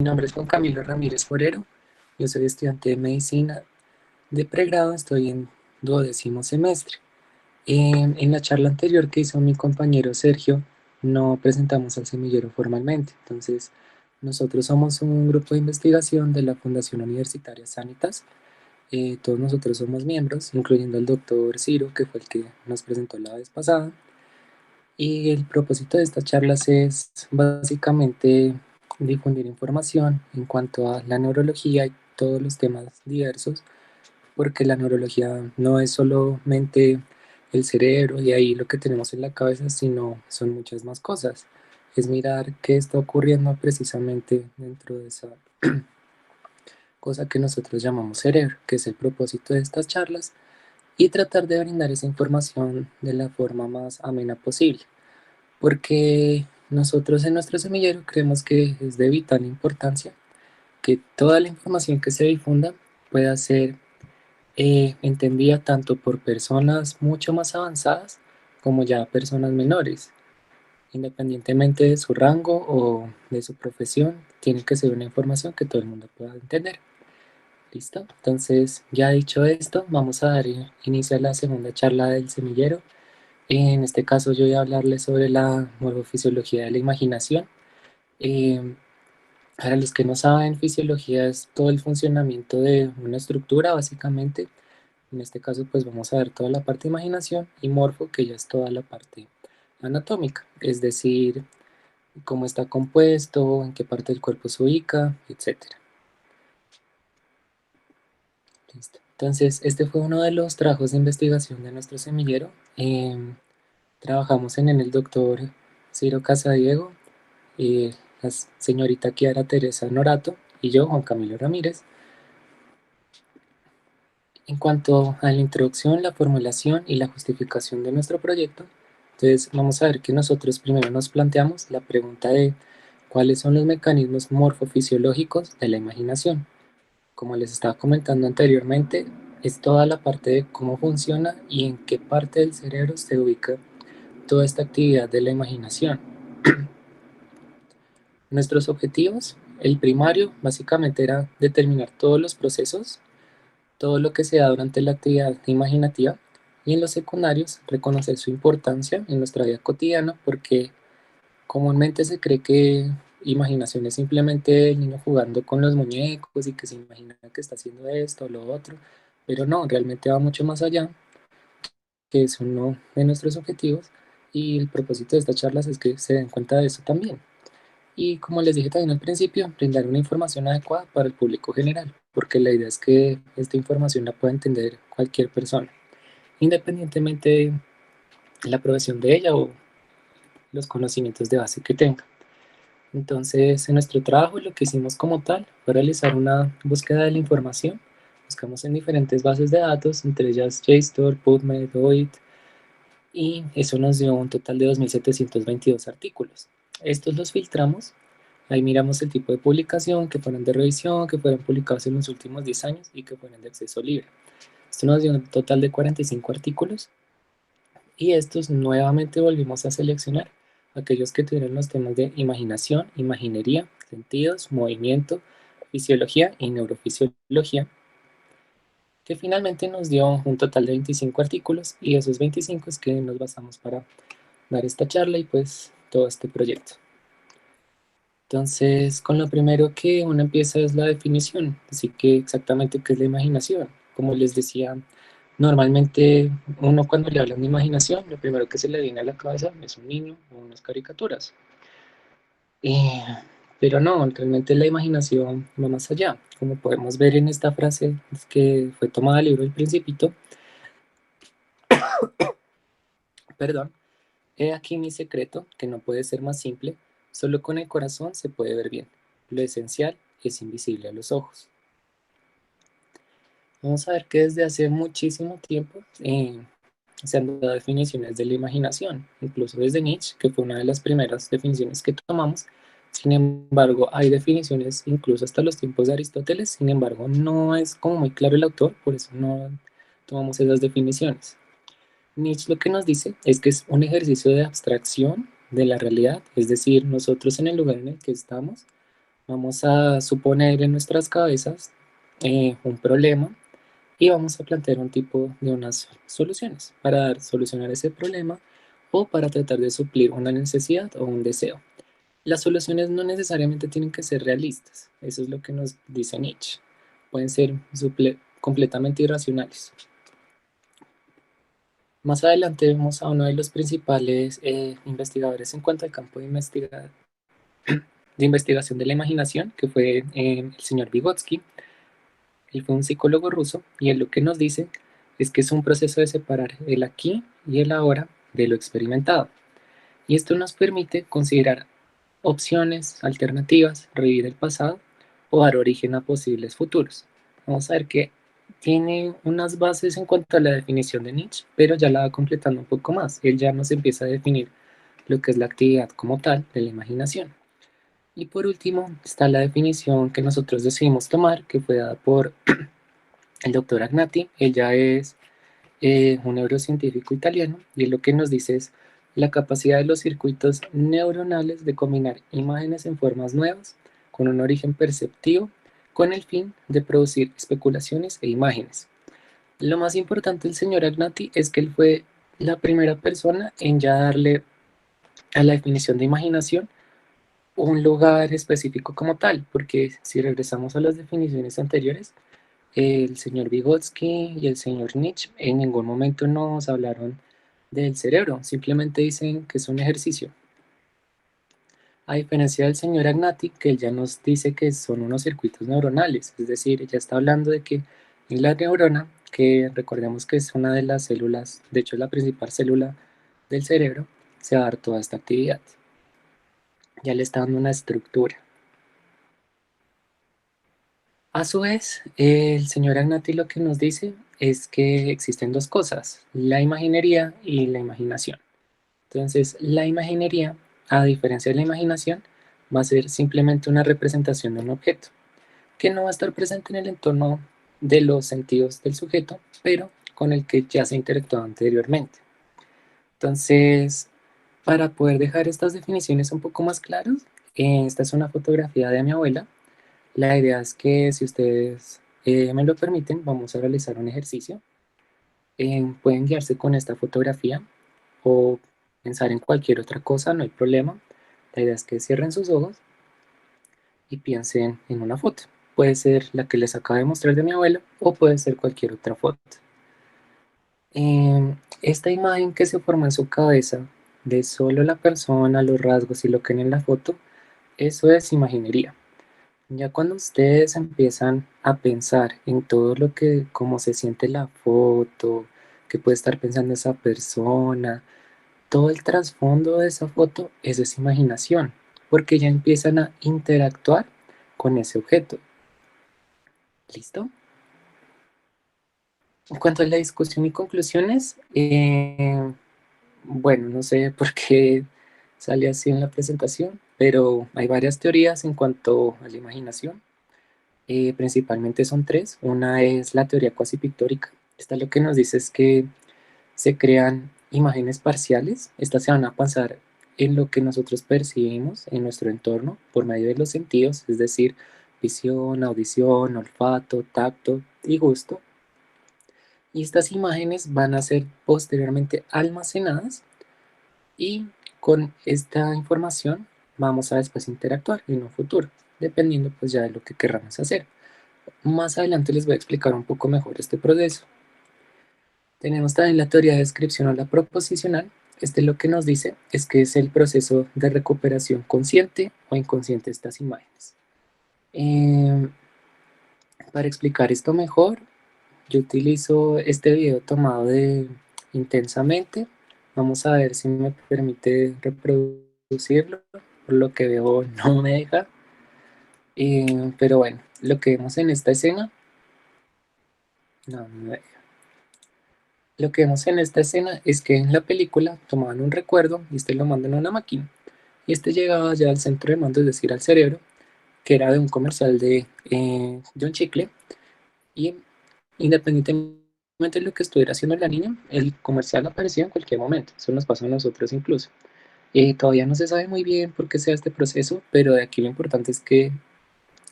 Mi nombre es Juan Camilo Ramírez Forero, yo soy estudiante de medicina de pregrado, estoy en 12º semestre. En la charla anterior que hizo mi compañero Sergio, no presentamos al semillero formalmente, entonces nosotros somos un grupo de investigación de la Fundación Universitaria Sanitas. Todos nosotros somos miembros, incluyendo al doctor Ciro, que fue el que nos presentó la vez pasada. Y el propósito de estas charlas es básicamente difundir información en cuanto a la neurología y todos los temas diversos, porque la neurología no es solamente el cerebro y ahí lo que tenemos en la cabeza, sino son muchas más cosas. Es mirar qué está ocurriendo precisamente dentro de esa cosa que nosotros llamamos cerebro, que es el propósito de estas charlas, y tratar de brindar esa información de la forma más amena posible, porque nosotros en nuestro semillero creemos que es de vital importancia que toda la información que se difunda pueda ser entendida tanto por personas mucho más avanzadas como ya personas menores, independientemente de su rango o de su profesión, tiene que ser una información que todo el mundo pueda entender. ¿Listo? Entonces, ya dicho esto, vamos a dar inicio a la segunda charla del semillero. En este caso yo voy a hablarles sobre la morfofisiología de la imaginación. Eh, para los que no saben, fisiología es todo el funcionamiento de una estructura, básicamente. En este caso, pues vamos a ver toda la parte de imaginación y morfo, que ya es toda la parte anatómica, es decir, cómo está compuesto, en qué parte del cuerpo se ubica, etcétera. Listo. Entonces, este fue uno de los trabajos de investigación de nuestro semillero. Trabajamos en el doctor Ciro Casadiego, la señorita Kiara Teresa Norato y yo, Juan Camilo Ramírez. En cuanto a la introducción, la formulación y la justificación de nuestro proyecto, entonces vamos a ver que nosotros primero nos planteamos la pregunta de cuáles son los mecanismos morfofisiológicos de la imaginación. Como les estaba comentando anteriormente, es toda la parte de cómo funciona y en qué parte del cerebro se ubica toda esta actividad de la imaginación. Nuestros objetivos, el primario básicamente era determinar todos los procesos, todo lo que se da durante la actividad imaginativa, y en los secundarios reconocer su importancia en nuestra vida cotidiana, porque comúnmente se cree que imaginación es simplemente el niño jugando con los muñecos y que se imagina que está haciendo esto o lo otro, pero no, realmente va mucho más allá, que es uno de nuestros objetivos, y el propósito de estas charlas es que se den cuenta de eso también. Y como les dije también al principio, brindar una información adecuada para el público general, porque la idea es que esta información la pueda entender cualquier persona, independientemente de la profesión de ella o los conocimientos de base que tenga. Entonces, en nuestro trabajo lo que hicimos como tal fue realizar una búsqueda de la información. Buscamos en diferentes bases de datos, entre ellas JSTOR, PubMed, OIT, y eso nos dio un total de 2.722 artículos. Estos los filtramos. Ahí miramos el tipo de publicación, que fueron de revisión, que fueron publicados en los últimos 10 años y que fueron de acceso libre. Esto nos dio un total de 45 artículos y estos nuevamente volvimos a seleccionar aquellos que tuvieron los temas de imaginación, imaginería, sentidos, movimiento, fisiología y neurofisiología, que finalmente nos dio un total de 25 artículos y esos 25 es que nos basamos para dar esta charla y pues todo este proyecto. Entonces, con lo primero que uno empieza es la definición, así que exactamente qué es la imaginación. Como les decía, normalmente uno cuando le habla de imaginación, lo primero que se le viene a la cabeza es un niño o unas caricaturas. Eh, pero no, realmente la imaginación va más allá. Como podemos ver en esta frase que fue tomada del libro El Principito, perdón, he aquí mi secreto, que no puede ser más simple, solo con el corazón se puede ver bien. Lo esencial es invisible a los ojos. Vamos a ver que desde hace muchísimo tiempo se han dado definiciones de la imaginación, incluso desde Nietzsche, que fue una de las primeras definiciones que tomamos. Sin embargo, hay definiciones incluso hasta los tiempos de Aristóteles, sin embargo, no es como muy claro el autor, por eso no tomamos esas definiciones. Nietzsche lo que nos dice es que es un ejercicio de abstracción de la realidad, es decir, nosotros en el lugar en el que estamos Vamos a suponer en nuestras cabezas un problema y vamos a plantear un tipo de unas soluciones para solucionar ese problema o para tratar de suplir una necesidad o un deseo. Las soluciones no necesariamente tienen que ser realistas, eso es lo que nos dice Nietzsche. Pueden ser completamente irracionales. Más adelante vemos a uno de los principales investigadores en cuanto al campo de investigación de la imaginación, que fue el señor Vygotsky. Él fue un psicólogo ruso y él lo que nos dice es que es un proceso de separar el aquí y el ahora de lo experimentado. Y esto nos permite considerar opciones, alternativas, revivir el pasado o dar origen a posibles futuros. Vamos a ver que tiene unas bases en cuanto a la definición de Nietzsche, pero ya la va completando un poco más. Él ya nos empieza a definir lo que es la actividad como tal de la imaginación. Y por último está la definición que nosotros decidimos tomar, que fue dada por el doctor Agnati. Él ya es un neurocientífico italiano, y lo que nos dice es la capacidad de los circuitos neuronales de combinar imágenes en formas nuevas con un origen perceptivo con el fin de producir especulaciones e imágenes. Lo más importante del señor Agnati es que él fue la primera persona en ya darle a la definición de imaginación un lugar específico como tal, porque si regresamos a las definiciones anteriores, el señor Vygotsky y el señor Nietzsche en ningún momento nos hablaron del cerebro, simplemente dicen que es un ejercicio. A diferencia del señor Agnati, que él ya nos dice que son unos circuitos neuronales, es decir, ya está hablando de que en la neurona, que recordemos que es una de las células, de hecho es la principal célula del cerebro, se va a dar toda esta actividad. Ya le está dando una estructura. A su vez, el señor Agnati lo que nos dice es que existen dos cosas, la imaginería y la imaginación. Entonces, la imaginería, a diferencia de la imaginación, va a ser simplemente una representación de un objeto, que no va a estar presente en el entorno de los sentidos del sujeto, pero con el que ya se interactuó anteriormente. Entonces, para poder dejar estas definiciones un poco más claras, esta es una fotografía de mi abuela. La idea es que si ustedes me lo permiten, vamos a realizar un ejercicio. Pueden guiarse con esta fotografía o pensar en cualquier otra cosa, no hay problema. La idea es que cierren sus ojos y piensen en una foto. Puede ser la que les acabo de mostrar de mi abuela o puede ser cualquier otra foto. Esta imagen que se forma en su cabeza de solo la persona, los rasgos y lo que hay en la foto, eso es imaginería. Ya cuando ustedes empiezan a pensar en todo lo que, cómo se siente la foto, qué puede estar pensando esa persona, todo el trasfondo de esa foto, eso es imaginación, porque ya empiezan a interactuar con ese objeto. ¿Listo? En cuanto a la discusión y conclusiones, bueno, no sé por qué sale así en la presentación, pero hay varias teorías en cuanto a la imaginación. Principalmente son tres. Una es la teoría cuasi pictórica. Esta lo que nos dice es que se crean imágenes parciales. Estas se van a basar en lo que nosotros percibimos en nuestro entorno por medio de los sentidos, es decir, visión, audición, olfato, tacto y gusto. Y estas imágenes van a ser posteriormente almacenadas y con esta información vamos a después interactuar en un futuro, dependiendo pues ya de lo que querramos hacer. Más adelante les voy a explicar un poco mejor este proceso. Tenemos también la teoría de descripción o la proposicional. Este lo que nos dice es que es el proceso de recuperación consciente o inconsciente de estas imágenes. Para explicar esto mejor, yo utilizo este video tomado de Intensamente. Vamos a ver si me permite reproducirlo. Por lo que veo no me deja. Pero bueno, lo que vemos en esta escena, no me deja. Lo que vemos en esta escena es que en la película tomaban un recuerdo y este lo mandan a una máquina. Y este llegaba ya al centro de mando, es decir, al cerebro, que era de un comercial de un chicle. Y independientemente de lo que estuviera haciendo la niña, el comercial aparecía en cualquier momento. Eso nos pasa a nosotros incluso. Todavía no se sabe muy bien por qué sea este proceso, pero de aquí lo importante es que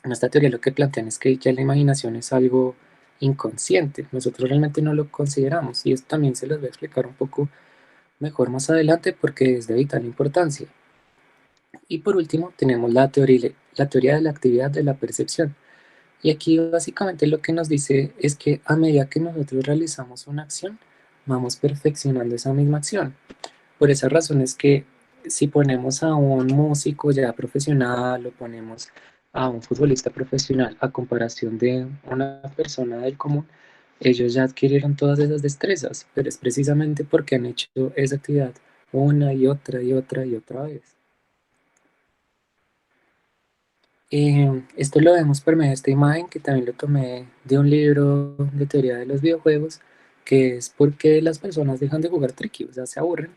En esta teoría lo que plantean es que ya la imaginación es algo inconsciente, nosotros realmente no lo consideramos, y esto también se los voy a explicar un poco mejor más adelante porque es de vital importancia. Y por último tenemos la teoría de la actividad de la percepción. Y aquí básicamente lo que nos dice es que a medida que nosotros realizamos una acción, vamos perfeccionando esa misma acción. Por esa razón es que si ponemos a un músico ya profesional o ponemos a un futbolista profesional a comparación de una persona del común, ellos ya adquirieron todas esas destrezas, pero es precisamente porque han hecho esa actividad una y otra y otra y otra vez. Esto lo vemos por medio de esta imagen que también lo tomé de un libro de teoría de los videojuegos, que es porque las personas dejan de jugar tricky, o sea, se aburren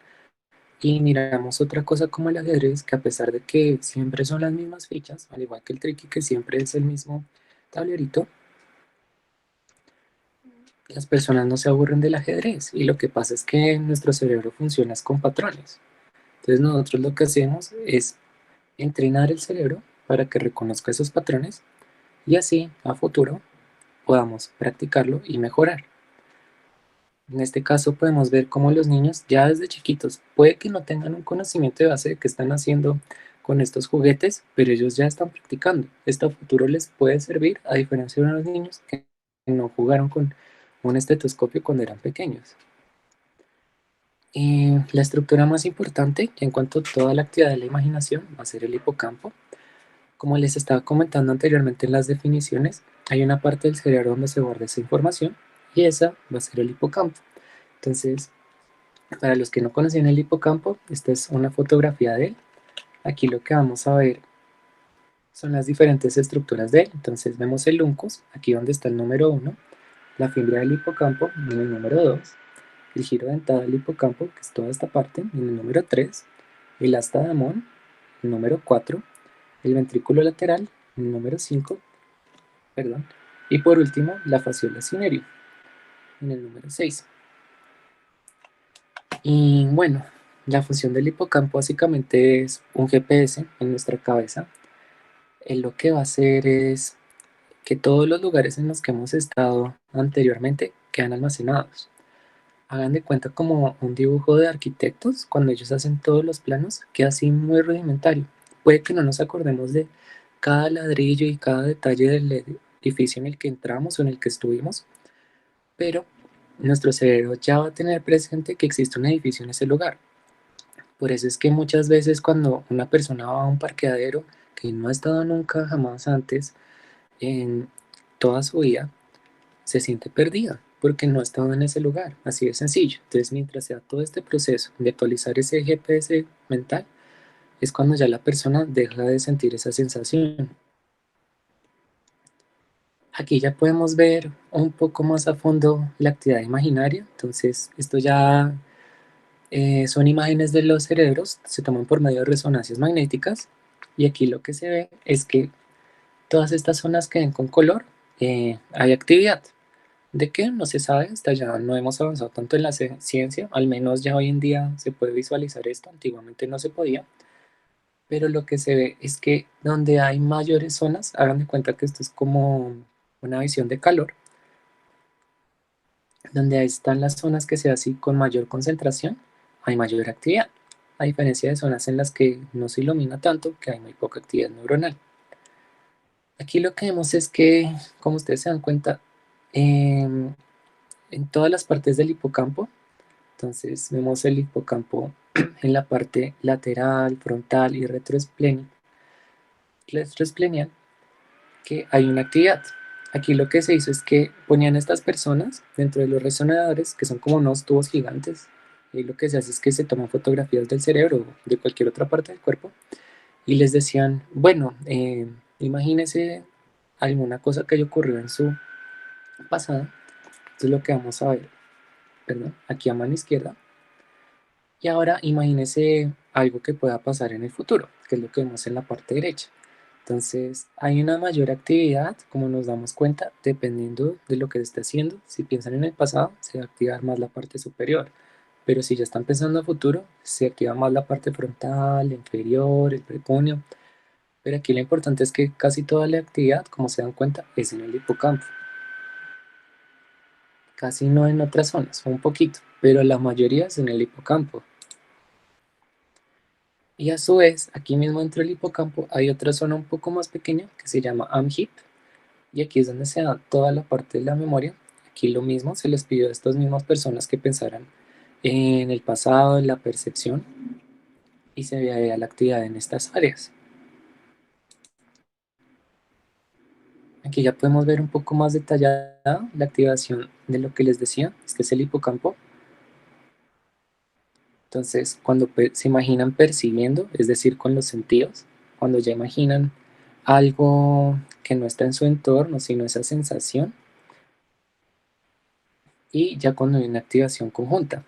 y miramos otra cosa como el ajedrez, que a pesar de que siempre son las mismas fichas, al igual que el tricky, que siempre es el mismo tablerito, las personas no se aburren del ajedrez y lo que pasa es que nuestro cerebro funciona con patrones. Entonces nosotros lo que hacemos es entrenar el cerebro para que reconozca esos patrones y así a futuro podamos practicarlo y mejorar. En este caso podemos ver cómo los niños ya desde chiquitos puede que no tengan un conocimiento de base de qué están haciendo con estos juguetes, pero ellos ya están practicando. Esto a futuro les puede servir a diferencia de unos niños que no jugaron con un estetoscopio cuando eran pequeños. La estructura más importante en cuanto a toda la actividad de la imaginación va a ser el hipocampo. Como les estaba comentando anteriormente en las definiciones, hay una parte del cerebro donde se guarda esa información y esa va a ser el hipocampo. Entonces, para los que no conocían el hipocampo, esta es una fotografía de él. Aquí lo que vamos a ver son las diferentes estructuras de él. Entonces vemos el uncus, aquí donde está el número 1, la fibra del hipocampo en el número 2, el giro dentado del hipocampo, que es toda esta parte, en el número 3, el asta de Amón, el número 4, el ventrículo lateral, el número 5, perdón, y por último la fasciola cinerio, en el número 6. Y bueno, la función del hipocampo básicamente es un GPS en nuestra cabeza. Él lo que va a hacer es que todos los lugares en los que hemos estado anteriormente quedan almacenados. Hagan de cuenta como un dibujo de arquitectos, cuando ellos hacen todos los planos, queda así muy rudimentario. Puede que no nos acordemos de cada ladrillo y cada detalle del edificio en el que entramos o en el que estuvimos, pero nuestro cerebro ya va a tener presente que existe un edificio en ese lugar. Por eso es que muchas veces cuando una persona va a un parqueadero que no ha estado nunca jamás antes en toda su vida, se siente perdida porque no ha estado en ese lugar, así de sencillo. Entonces, mientras sea todo este proceso de actualizar ese GPS mental, es cuando ya la persona deja de sentir esa sensación. Aquí ya podemos ver un poco más a fondo la actividad imaginaria. Entonces, esto ya son imágenes de los cerebros, se toman por medio de resonancias magnéticas y aquí lo que se ve es que todas estas zonas que ven con color, hay actividad. ¿De qué? No se sabe, hasta ya no hemos avanzado tanto en la ciencia, al menos ya hoy en día se puede visualizar esto, antiguamente no se podía, pero lo que se ve es que donde hay mayores zonas, hagan de cuenta que esto es como una visión de calor, donde ahí están las zonas que se así con mayor concentración, hay mayor actividad, a diferencia de zonas en las que no se ilumina tanto, que hay muy poca actividad neuronal. Aquí lo que vemos es que, como ustedes se dan cuenta, en todas las partes del hipocampo, entonces vemos el hipocampo en la parte lateral, frontal y retroesplenial, que hay una actividad. Aquí lo que se hizo es que ponían a estas personas dentro de los resonadores, que son como unos tubos gigantes, y lo que se hace es que se toman fotografías del cerebro o de cualquier otra parte del cuerpo, y les decían, bueno, imagínese alguna cosa que haya ocurrido en su pasado. Entonces lo que vamos a ver, perdón, aquí a mano izquierda. Y ahora imagínese algo que pueda pasar en el futuro, que es lo que vemos en la parte derecha. Entonces hay una mayor actividad, como nos damos cuenta, dependiendo de lo que se esté haciendo. Si piensan en el pasado, se va a activar más la parte superior. Pero si ya están pensando a futuro, se activa más la parte frontal, inferior, el prepunio. Pero aquí lo importante es que casi toda la actividad, como se dan cuenta, es en el hipocampo. Casi no en otras zonas, un poquito, pero la mayoría es en el hipocampo. Y a su vez, aquí mismo dentro del hipocampo hay otra zona un poco más pequeña que se llama AMHIP, y aquí es donde se da toda la parte de la memoria. Aquí lo mismo, se les pidió a estas mismas personas que pensaran en el pasado, en la percepción, y se veía la actividad en estas áreas. Aquí ya podemos ver un poco más detallada la activación de lo que les decía, este es el hipocampo. Entonces, cuando se imaginan percibiendo, es decir, con los sentidos, cuando ya imaginan algo que no está en su entorno, sino esa sensación, y ya cuando hay una activación conjunta,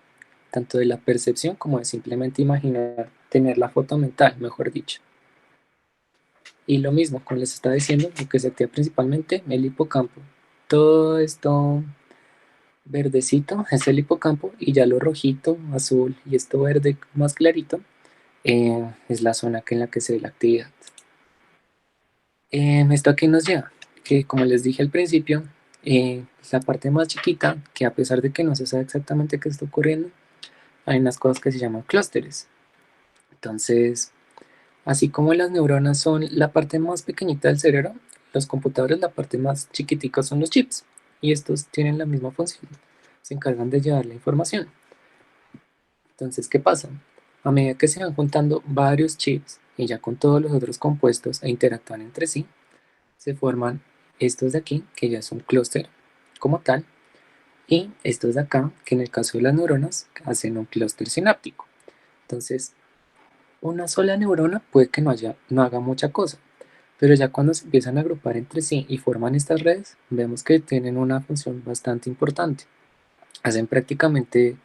tanto de la percepción como de simplemente imaginar, tener la foto mental, mejor dicho. Y lo mismo, como les estaba diciendo, lo que se activa principalmente el hipocampo. Todo esto verdecito es el hipocampo y ya lo rojito, azul y esto verde más clarito es la zona en la que se ve la actividad. Esto aquí nos lleva, que como les dije al principio, la parte más chiquita, que a pesar de que no se sabe exactamente qué está ocurriendo, hay unas cosas que se llaman clústeres. Entonces, así como las neuronas son la parte más pequeñita del cerebro, los computadores la parte más chiquitica son los chips, y estos tienen la misma función, se encargan de llevar la información. Entonces, ¿qué pasa? A medida que se van juntando varios chips y ya con todos los otros compuestos e interactúan entre sí, se forman estos de aquí, que ya es un clúster como tal, y estos de acá, que en el caso de las neuronas, hacen un clúster sináptico. Entonces, una sola neurona puede que no haga mucha cosa, pero ya cuando se empiezan a agrupar entre sí y forman estas redes, vemos que tienen una función bastante importante. Hacen prácticamente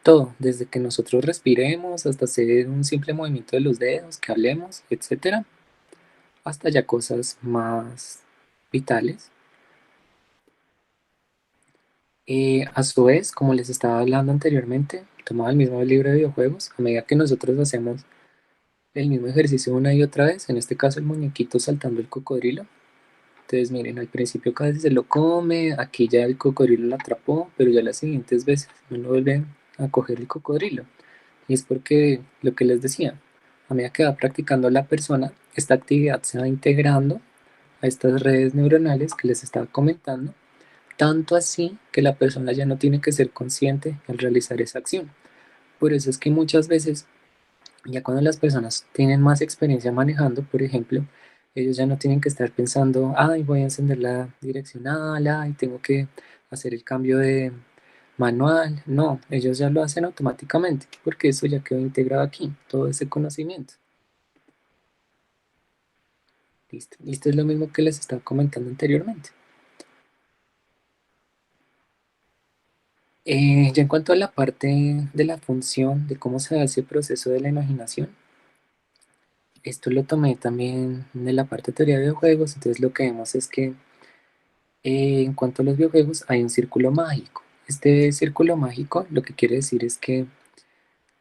todo, desde que nosotros respiremos hasta hacer un simple movimiento de los dedos, que hablemos, etcétera, hasta ya cosas más vitales. A su vez, como les estaba hablando anteriormente, tomaba el mismo libro de videojuegos, a medida que nosotros hacemos el mismo ejercicio una y otra vez, en este caso el muñequito saltando el cocodrilo. Entonces miren, al principio casi se lo come, aquí ya el cocodrilo lo atrapó, pero ya las siguientes veces no lo vuelven a coger el cocodrilo. Y es porque lo que les decía, a medida que va practicando la persona, esta actividad se va integrando a estas redes neuronales que les estaba comentando, tanto así que la persona ya no tiene que ser consciente al realizar esa acción. Por eso es que muchas veces, ya cuando las personas tienen más experiencia manejando, por ejemplo, ellos ya no tienen que estar pensando, ay, voy a encender la direccional, ay, tengo que hacer el cambio de manual. No, ellos ya lo hacen automáticamente, porque eso ya quedó integrado aquí, todo ese conocimiento. Listo. Y esto es lo mismo que les estaba comentando anteriormente. Ya en cuanto a la parte de la función, de cómo se da ese proceso de la imaginación, esto lo tomé también de la parte de teoría de videojuegos, entonces lo que vemos es que en cuanto a los videojuegos hay un círculo mágico. Este círculo mágico lo que quiere decir es que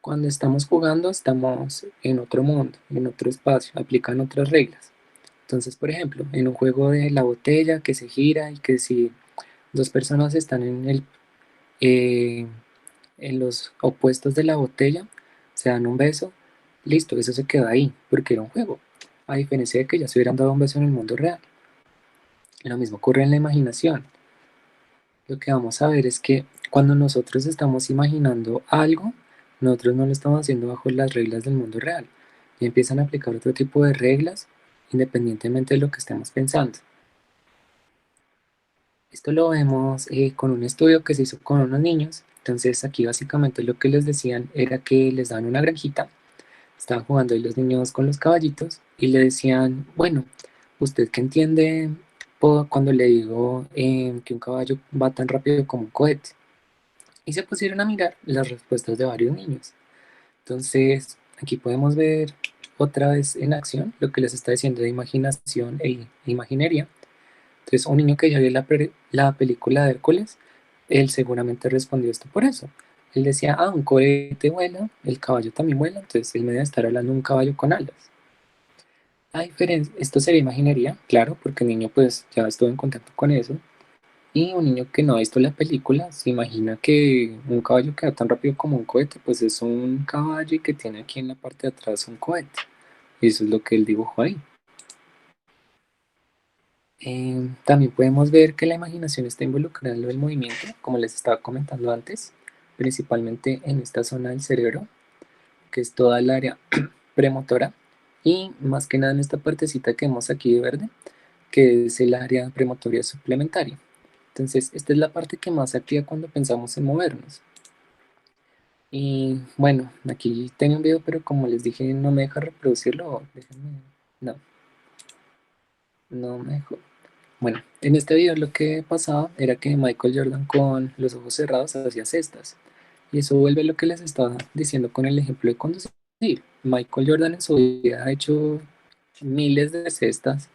cuando estamos jugando estamos en otro mundo, en otro espacio, aplican otras reglas. Entonces, por ejemplo, en un juego de la botella que se gira y que si dos personas están eh, en los opuestos de la botella, se dan un beso, listo, eso se queda ahí, porque era un juego. A diferencia de que ya se hubieran dado un beso en el mundo real. Lo mismo ocurre en la imaginación. Lo que vamos a ver es que cuando nosotros estamos imaginando algo, nosotros no lo estamos haciendo bajo las reglas del mundo real. Y empiezan a aplicar otro tipo de reglas independientemente de lo que estemos pensando. Esto lo vemos con un estudio que se hizo con unos niños. Entonces aquí básicamente lo que les decían era que les daban una granjita, estaban jugando ahí los niños con los caballitos y le decían, bueno, ¿usted qué entiende cuando le digo que un caballo va tan rápido como un cohete? Y se pusieron a mirar las respuestas de varios niños. Entonces aquí podemos ver otra vez en acción lo que les está diciendo de imaginación e imaginería. Entonces, un niño que ya vio la película de Hércules, él seguramente respondió esto por eso. Él decía, ah, un cohete vuela, el caballo también vuela, entonces él me debe estar hablando de un caballo con alas. Esto sería imaginería, claro, porque el niño pues ya estuvo en contacto con eso. Y un niño que no ha visto la película se imagina que un caballo que va tan rápido como un cohete, pues es un caballo y que tiene aquí en la parte de atrás un cohete. Y eso es lo que él dibujó ahí. También podemos ver que la imaginación está involucrada en lo del movimiento, como les estaba comentando antes, principalmente en esta zona del cerebro, que es toda el área premotora, y más que nada en esta partecita que vemos aquí de verde, que es el área premotoria suplementaria. Entonces, esta es la parte que más se activa cuando pensamos en movernos. Y bueno, aquí tengo un video, pero como les dije, no me deja reproducirlo. Déjenme. No, no me dejó. Bueno, en este video lo que pasaba era que Michael Jordan con los ojos cerrados hacía cestas. Y eso vuelve a lo que les estaba diciendo con el ejemplo de conducir. Michael Jordan en su vida ha hecho miles de cestas.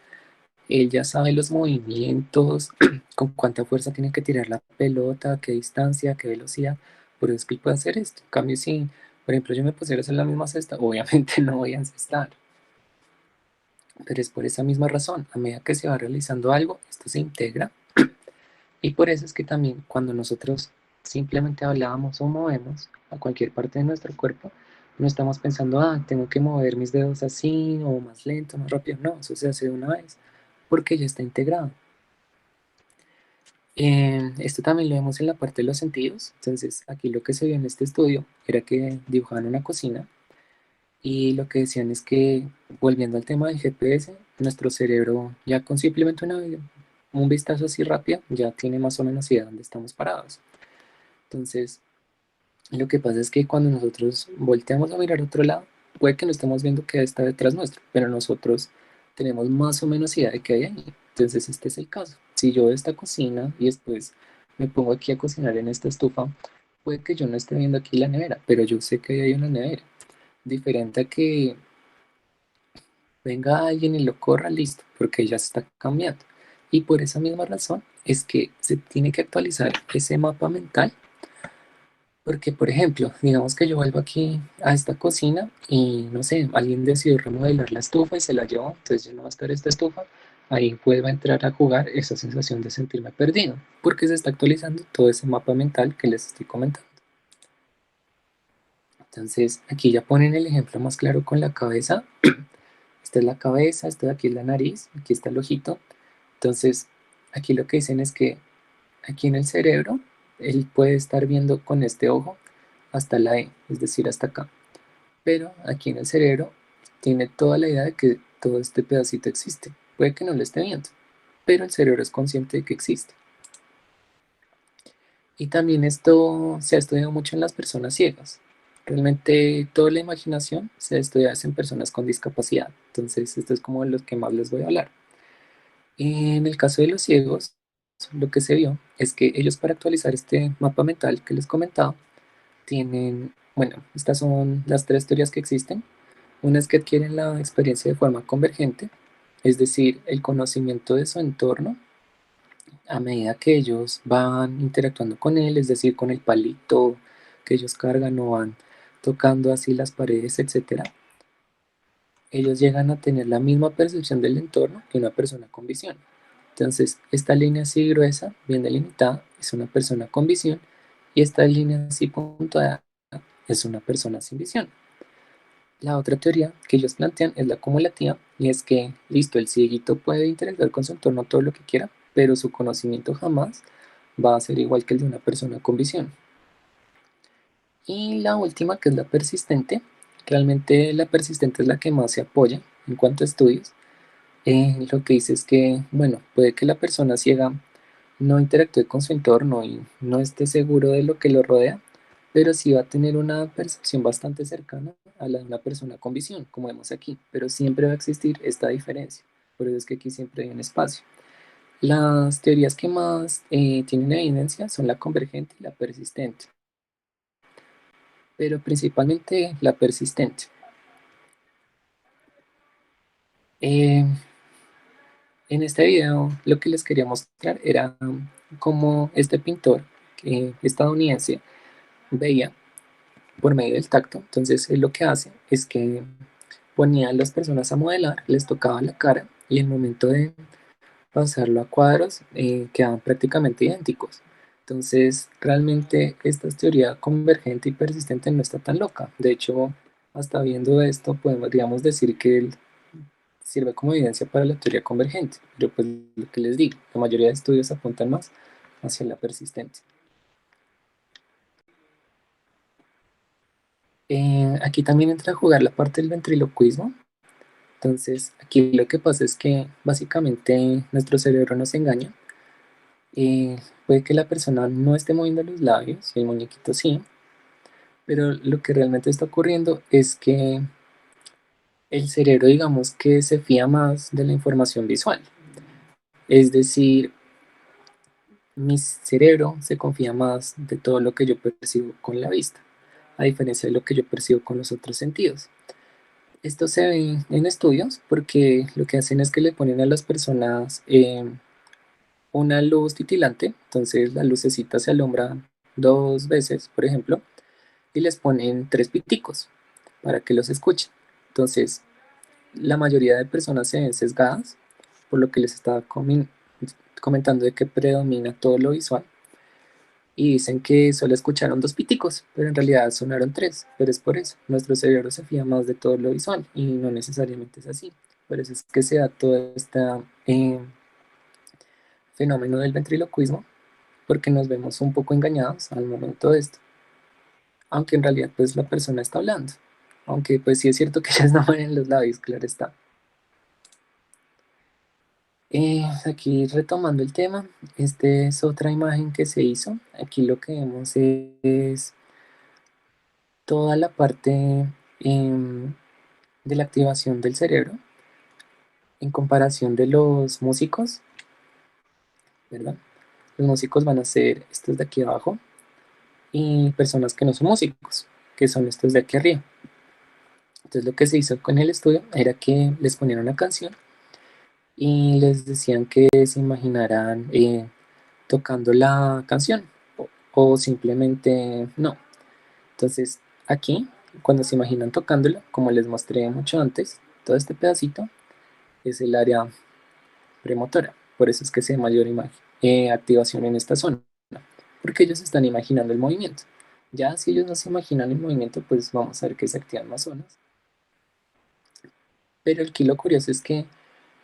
Él ya sabe los movimientos, con cuánta fuerza tiene que tirar la pelota, a qué distancia, a qué velocidad. Por eso es que él puede hacer esto. En cambio, si, por ejemplo, yo me pusiera a hacer la misma cesta, obviamente no voy a encestar. Pero es por esa misma razón. A medida que se va realizando algo, esto se integra. Y por eso es que también cuando nosotros simplemente hablamos o movemos a cualquier parte de nuestro cuerpo, no estamos pensando, tengo que mover mis dedos así o más lento, más rápido. No, eso se hace de una vez porque ya está integrado. Esto también lo vemos en la parte de los sentidos. Entonces, aquí lo que se vio en este estudio era que dibujaban una cocina y lo que decían es que, volviendo al tema del GPS, nuestro cerebro ya con simplemente un vistazo así rápido ya tiene más o menos idea de dónde estamos parados. Entonces, lo que pasa es que cuando nosotros volteamos a mirar a otro lado, puede que no estemos viendo qué está detrás nuestro, pero nosotros tenemos más o menos idea de qué hay ahí. Entonces, este es el caso. Si yo veo esta cocina y después me pongo aquí a cocinar en esta estufa, puede que yo no esté viendo aquí la nevera, pero yo sé que hay una nevera. Diferente a que venga alguien y lo corra, listo, porque ya se está cambiando. Y por esa misma razón es que se tiene que actualizar ese mapa mental. Porque, por ejemplo, digamos que yo vuelvo aquí a esta cocina y, no sé, alguien decidió remodelar la estufa y se la llevó, entonces ya no va a estar esta estufa, ahí vuelvo a entrar a jugar esa sensación de sentirme perdido, porque se está actualizando todo ese mapa mental que les estoy comentando. Entonces, aquí ya ponen el ejemplo más claro con la cabeza. Esta es la cabeza, esto de aquí es la nariz, aquí está el ojito. Entonces, aquí lo que dicen es que aquí en el cerebro, él puede estar viendo con este ojo hasta la E, es decir, hasta acá. Pero aquí en el cerebro tiene toda la idea de que todo este pedacito existe. Puede que no lo esté viendo, pero el cerebro es consciente de que existe. Y también esto se ha estudiado mucho en las personas ciegas. Realmente toda la imaginación se estudia en personas con discapacidad. Entonces, esto es como de los que más les voy a hablar. En el caso de los ciegos, lo que se vio es que ellos para actualizar este mapa mental que les comentaba, tienen, bueno, estas son las tres teorías que existen. Una es que adquieren la experiencia de forma convergente, es decir, el conocimiento de su entorno a medida que ellos van interactuando con él, es decir, con el palito que ellos cargan o van tocando así las paredes, etcétera. Ellos llegan a tener la misma percepción del entorno que una persona con visión. Entonces, esta línea así gruesa, bien delimitada, es una persona con visión y esta línea así puntuada es una persona sin visión. La otra teoría que ellos plantean es la acumulativa y es que, listo, el cieguito puede interactuar con su entorno todo lo que quiera, pero su conocimiento jamás va a ser igual que el de una persona con visión. Y la última, que es la persistente, realmente la persistente es la que más se apoya en cuanto a estudios. Lo que dice es que, bueno, puede que la persona ciega no interactúe con su entorno y no esté seguro de lo que lo rodea, pero sí va a tener una percepción bastante cercana a la de una persona con visión, como vemos aquí, pero siempre va a existir esta diferencia, por eso es que aquí siempre hay un espacio. Las teorías que más tienen evidencia son la convergente y la persistente, pero principalmente la persistente. Eh, en este video lo que les quería mostrar era cómo este pintor estadounidense veía por medio del tacto. Entonces, él lo que hace es que ponía a las personas a modelar, les tocaba la cara y el momento de pasarlo a cuadros quedaban prácticamente idénticos. Entonces, realmente esta teoría convergente y persistente no está tan loca. De hecho, hasta viendo esto, podríamos decir que él sirve como evidencia para la teoría convergente. Pero pues lo que les digo, la mayoría de estudios apuntan más hacia la persistente. Aquí también entra a jugar la parte del ventriloquismo. Entonces, aquí lo que pasa es que básicamente nuestro cerebro nos engaña. Puede que la persona no esté moviendo los labios y el muñequito sí, pero lo que realmente está ocurriendo es que el cerebro, digamos que se fía más de la información visual. Es decir, mi cerebro se confía más de todo lo que yo percibo con la vista, a diferencia de lo que yo percibo con los otros sentidos. Esto se ve en estudios porque lo que hacen es que le ponen a las personas una luz titilante, entonces la lucecita se alumbra dos veces, por ejemplo, y les ponen tres piticos para que los escuchen. Entonces, la mayoría de personas se ven sesgadas por lo que les estaba comentando de que predomina todo lo visual y dicen que solo escucharon dos piticos, pero en realidad sonaron tres, pero es por eso, nuestro cerebro se fía más de todo lo visual y no necesariamente es así. Por eso es que se da todo este fenómeno del ventriloquismo, porque nos vemos un poco engañados al momento de esto, aunque en realidad pues la persona está hablando, aunque pues sí es cierto que ellas no mueven los labios, claro está. Aquí retomando el tema, esta es otra imagen que se hizo. Aquí lo que vemos es toda la parte de la activación del cerebro en comparación de los músicos, ¿verdad? Los músicos van a ser estos de aquí abajo y personas que no son músicos, que son estos de aquí arriba. Entonces lo que se hizo con el estudio era que les ponían una canción y les decían que se imaginaran tocando la canción o simplemente no. Entonces aquí, cuando se imaginan tocándola, como les mostré mucho antes, todo este pedacito es el área premotora. Por eso es que se da mayor activación en esta zona, porque ellos están imaginando el movimiento. Ya si ellos no se imaginan el movimiento, pues vamos a ver que se activan más zonas. Pero aquí lo curioso es que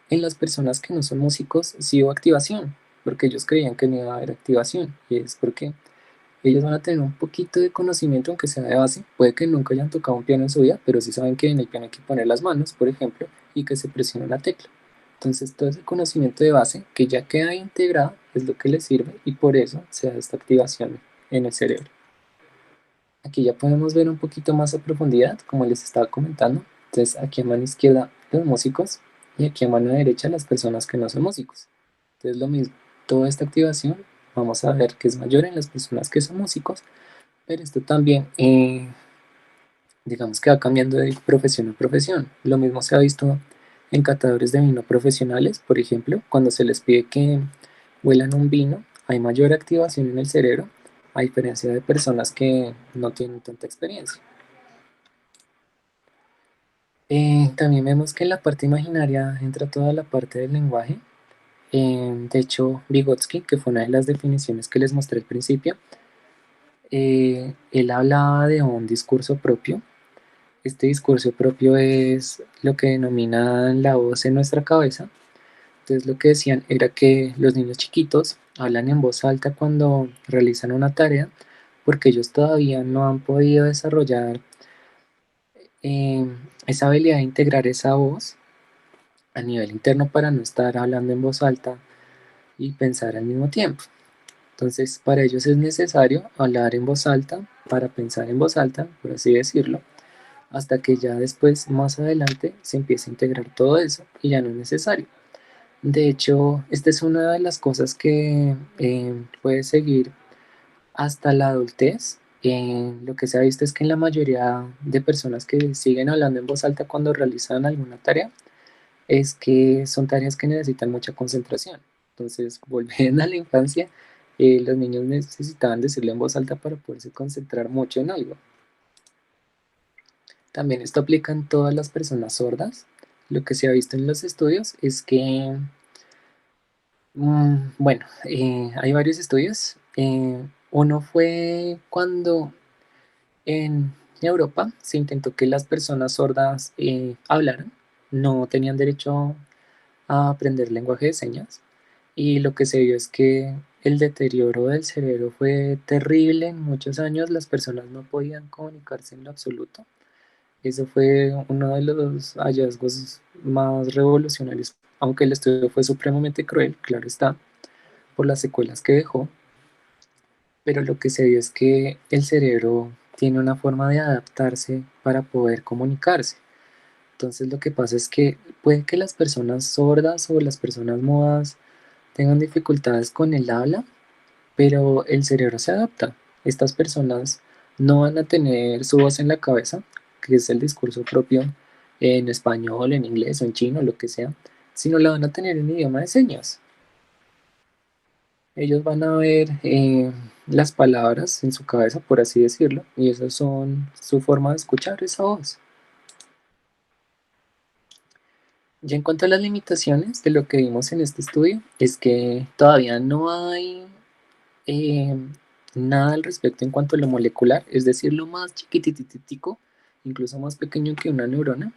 en las personas que no son músicos sí hubo activación, porque ellos creían que no iba a haber activación, y es porque ellos van a tener un poquito de conocimiento, aunque sea de base, puede que nunca hayan tocado un piano en su vida, pero sí saben que en el piano hay que poner las manos, por ejemplo, y que se presiona una tecla. Entonces todo ese conocimiento de base que ya queda integrado es lo que les sirve y por eso se da esta activación en el cerebro. Aquí ya podemos ver un poquito más a profundidad, como les estaba comentando. Entonces aquí a mano izquierda los músicos y aquí a mano derecha las personas que no son músicos. Entonces lo mismo, toda esta activación vamos a ver que es mayor en las personas que son músicos, pero esto también digamos que va cambiando de profesión a profesión. Lo mismo se ha visto en catadores de vino profesionales, por ejemplo, cuando se les pide que huelan un vino, hay mayor activación en el cerebro, a diferencia de personas que no tienen tanta experiencia. También vemos que en la parte imaginaria entra toda la parte del lenguaje. De hecho, Vygotsky, que fue una de las definiciones que les mostré al principio, él hablaba de un discurso propio. Este discurso propio es lo que denominan la voz en nuestra cabeza. Entonces lo que decían era que los niños chiquitos hablan en voz alta cuando realizan una tarea porque ellos todavía no han podido desarrollar eh, esa habilidad de integrar esa voz a nivel interno para no estar hablando en voz alta y pensar al mismo tiempo. Entonces para ellos es necesario hablar en voz alta para pensar en voz alta, por así decirlo, hasta que ya después, más adelante, se empiece a integrar todo eso y ya no es necesario. De hecho, esta es una de las cosas que puede seguir hasta la adultez. Lo que se ha visto es que en la mayoría de personas que siguen hablando en voz alta cuando realizan alguna tarea, es que son tareas que necesitan mucha concentración. Entonces, volviendo a la infancia, los niños necesitaban decirlo en voz alta para poderse concentrar mucho en algo. También esto aplica en todas las personas sordas. Lo que se ha visto en los estudios es que, bueno, hay varios estudios. Uno fue cuando en Europa se intentó que las personas sordas hablaran, no tenían derecho a aprender lenguaje de señas, y lo que se vio es que el deterioro del cerebro fue terrible. En muchos años las personas no podían comunicarse en lo absoluto. Eso fue uno de los hallazgos más revolucionarios, aunque el estudio fue supremamente cruel, claro está, por las secuelas que dejó, pero lo que se vio es que el cerebro tiene una forma de adaptarse para poder comunicarse. Entonces lo que pasa es que puede que las personas sordas o las personas mudas tengan dificultades con el habla, pero el cerebro se adapta. Estas personas no van a tener su voz en la cabeza, que es el discurso propio en español, en inglés o en chino, lo que sea, sino la van a tener en idioma de señas. Ellos van a ver las palabras en su cabeza, por así decirlo, y esas son su forma de escuchar esa voz. Ya en cuanto a las limitaciones de lo que vimos en este estudio, es que todavía no hay eh, nada al respecto en cuanto a lo molecular, es decir, lo más chiquititico, incluso más pequeño que una neurona,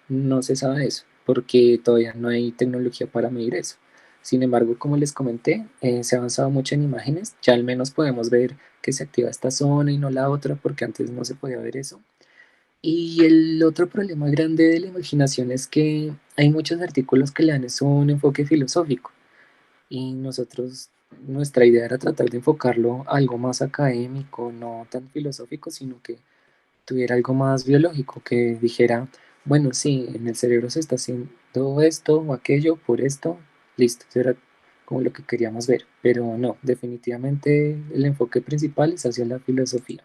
no se sabe eso, porque todavía no hay tecnología para medir eso. Sin embargo, como les comenté, se ha avanzado mucho en imágenes, ya al menos podemos ver que se activa esta zona y no la otra, porque antes no se podía ver eso. Y el otro problema grande de la imaginación es que hay muchos artículos que le dan eso un enfoque filosófico, y nosotros, nuestra idea era tratar de enfocarlo a algo más académico, no tan filosófico, sino que tuviera algo más biológico, que dijera, bueno, sí, en el cerebro se está haciendo esto o aquello por esto, listo, eso era como lo que queríamos ver, pero no, definitivamente el enfoque principal es hacia la filosofía.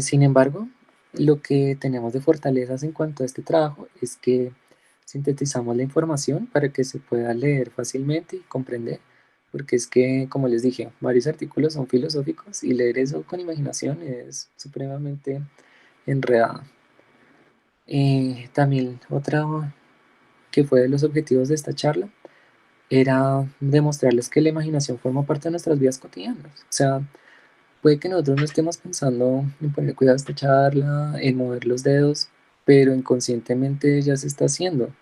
Sin embargo, lo que tenemos de fortalezas en cuanto a este trabajo es que sintetizamos la información para que se pueda leer fácilmente y comprender, porque es que, como les dije, varios artículos son filosóficos y leer eso con imaginación es supremamente enredado. También otra que fue de los objetivos de esta charla era demostrarles que la imaginación forma parte de nuestras vidas cotidianas. O sea, puede que nosotros no estemos pensando en poner cuidado a esta charla, en mover los dedos, pero inconscientemente ya se está haciendo.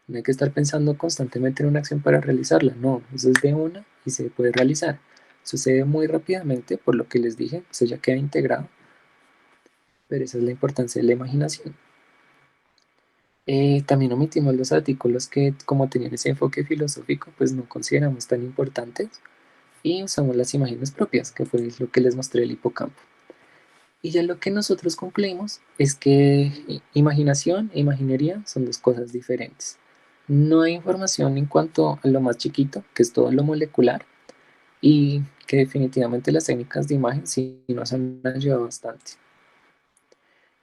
No hay que estar pensando constantemente en una acción para realizarla, no, eso es de una y se puede realizar. Sucede muy rápidamente, por lo que les dije, eso ya queda integrado, pero esa es la importancia de la imaginación. También omitimos los artículos que, como tenían ese enfoque filosófico, pues no consideramos tan importantes, y usamos las imágenes propias, que fue lo que les mostré el hipocampo. Y ya lo que nosotros concluimos es que imaginación e imaginería son dos cosas diferentes. No hay información en cuanto a lo más chiquito, que es todo lo molecular, y que definitivamente las técnicas de imagen sí nos han ayudado bastante.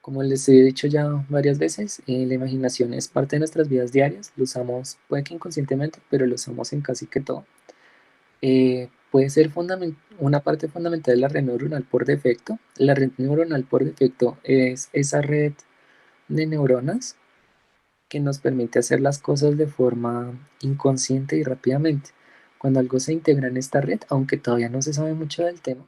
Como les he dicho ya varias veces, la imaginación es parte de nuestras vidas diarias, lo usamos, puede que inconscientemente, pero lo usamos en casi que todo. Puede ser una parte fundamental de la red neuronal por defecto. La red neuronal por defecto es esa red de neuronas que nos permite hacer las cosas de forma inconsciente y rápidamente. Cuando algo se integra en esta red, aunque todavía no se sabe mucho del tema,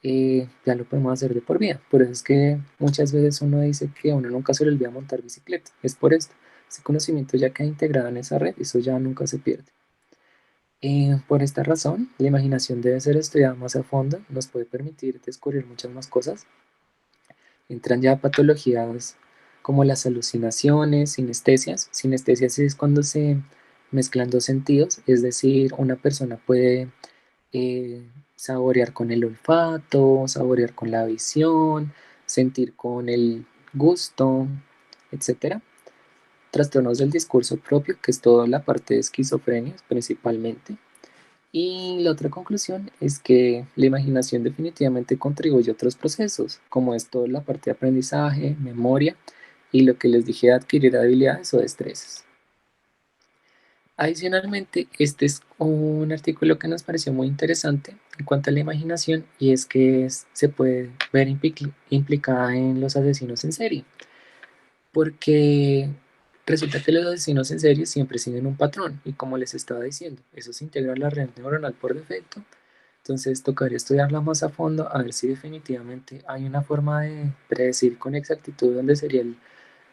ya lo podemos hacer de por vida. Por eso es que muchas veces uno dice que a uno nunca se le olvida montar bicicleta. Es por esto. Ese conocimiento ya queda integrado en esa red, eso ya nunca se pierde. Por esta razón, la imaginación debe ser estudiada más a fondo, nos puede permitir descubrir muchas más cosas. Entran ya patologías como las alucinaciones, sinestesias. Sinestesias es cuando se mezclan dos sentidos, es decir, una persona puede saborear con el olfato, saborear con la visión, sentir con el gusto, etcétera. Trastornos del discurso propio, que es toda la parte de esquizofrenia principalmente. Y la otra conclusión es que la imaginación definitivamente contribuye a otros procesos, como es toda la parte de aprendizaje, memoria y lo que les dije, adquirir habilidades o destrezas. Adicionalmente, este es un artículo que nos pareció muy interesante en cuanto a la imaginación y es que se puede ver implicada en los asesinos en serie, porque resulta que los asesinos en serie siempre siguen un patrón y como les estaba diciendo, eso se integra a la red neuronal por defecto. Entonces tocaría estudiarla más a fondo a ver si definitivamente hay una forma de predecir con exactitud dónde sería el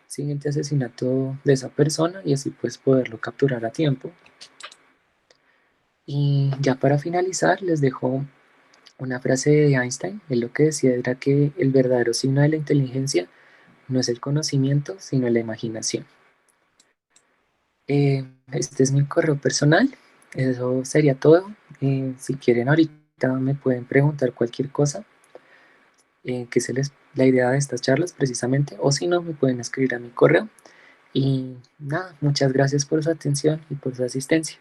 siguiente asesinato de esa persona y así pues poderlo capturar a tiempo. Y ya para finalizar les dejo una frase de Einstein. Él lo que decía era que el verdadero signo de la inteligencia no es el conocimiento, sino la imaginación. Este es mi correo personal. Eso sería todo. Si quieren ahorita me pueden preguntar cualquier cosa que se les la idea de estas charlas precisamente, o si no me pueden escribir a mi correo. Y nada, muchas gracias por su atención y por su asistencia.